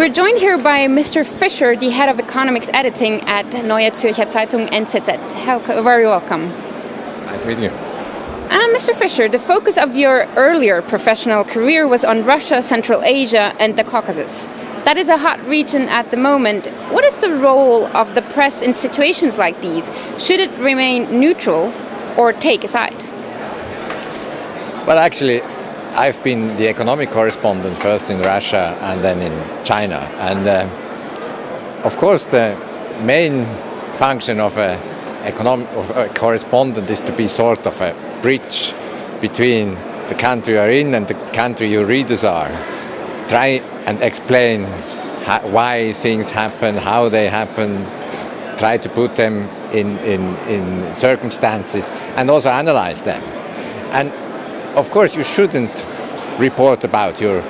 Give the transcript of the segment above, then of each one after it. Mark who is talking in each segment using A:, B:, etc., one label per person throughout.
A: We're joined here by Mr. Fischer, the head of economics editing at Neue, Zürcher Zeitung, NZZ. Very welcome.
B: Nice meeting you.
A: Mr. Fischer, the focus of your earlier professional career was on Russia, Central Asia, and the Caucasus. That is a hot region at the moment. What is the role of the press in situations like these? Should it remain neutral or take a side?
B: Well, actually, I've been the economic correspondent first in Russia and then in China. And of course, the main function of a correspondent is to be sort of a bridge between the country you're in and the country your readers are. Try and explain why things happen, how they happen, try to put them in circumstances and also analyze them. And of course, you shouldn't report about your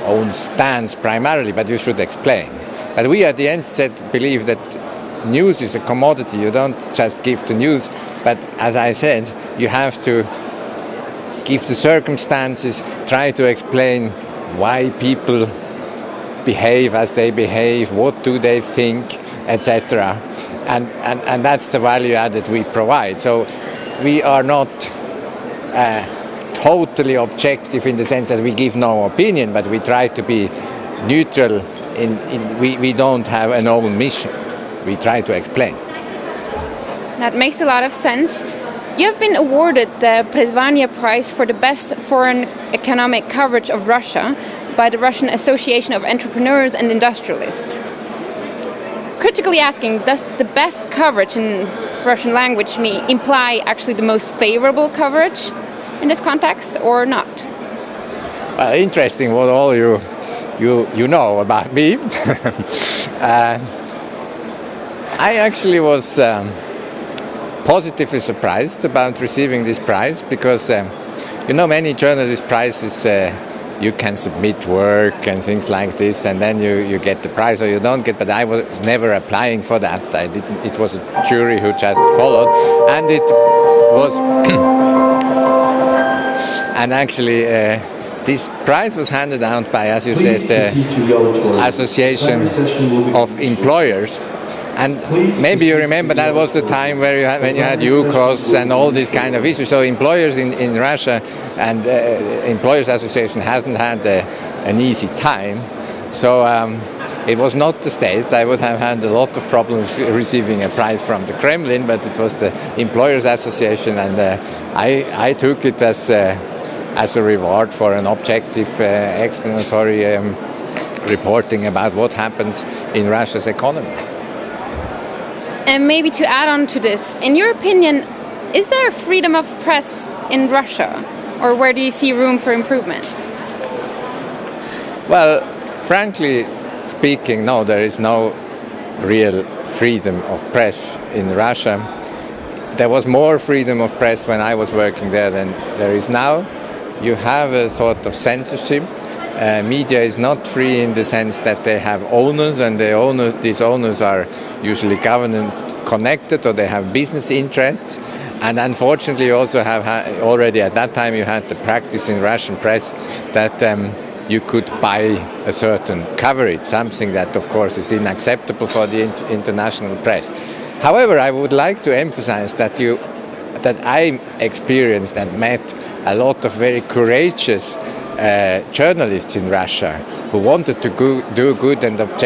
B: own stance primarily, but you should explain. But we at the NZZ believe that news is a commodity. You don't just give the news, but as I said, you have to give the circumstances, try to explain why people behave as they behave, what do they think, etc. And that's the value add that we provide. So we are not totally objective in the sense that we give no opinion, but we try to be neutral. We don't have an own mission. We try to explain.
A: That makes a lot of sense. You have been awarded the Prezvania Prize for the best foreign economic coverage of Russia by the Russian Association of Entrepreneurs and Industrialists. Critically asking, does the best coverage in Russian language imply actually the most favorable coverage in this context or not?
B: Well, interesting what all you know about me. I actually was positively surprised about receiving this prize because, many journalist prizes, you can submit work and things like this, and then you get the prize or you don't get. But I was never applying for that. I didn't. It was a jury who just followed, and it was. And actually, this prize was handed out by, as you said, the Association of Employers. And maybe you remember that was the time when you had UCOS and all these kind of issues. So employers in Russia and Employers Association hasn't had an easy time. So it was not the state. I would have had a lot of problems receiving a prize from the Kremlin, but it was the Employers Association, and I took it as a reward for an objective, explanatory reporting about what happens in Russia's economy.
A: And maybe to add on to this, in your opinion, is there freedom of press in Russia, or where do you see room for improvements?
B: Well, frankly speaking, no, there is no real freedom of press in Russia. There was more freedom of press when I was working there than there is now. You have a sort of censorship. Media is not free in the sense that they have owners, and these owners are usually government connected or they have business interests. And unfortunately, you also have already at that time you had the practice in Russian press that you could buy a certain coverage, something that of course is unacceptable for the international press. However, I would like to emphasize that I experienced and met a lot of very courageous journalists in Russia who wanted to do good and objective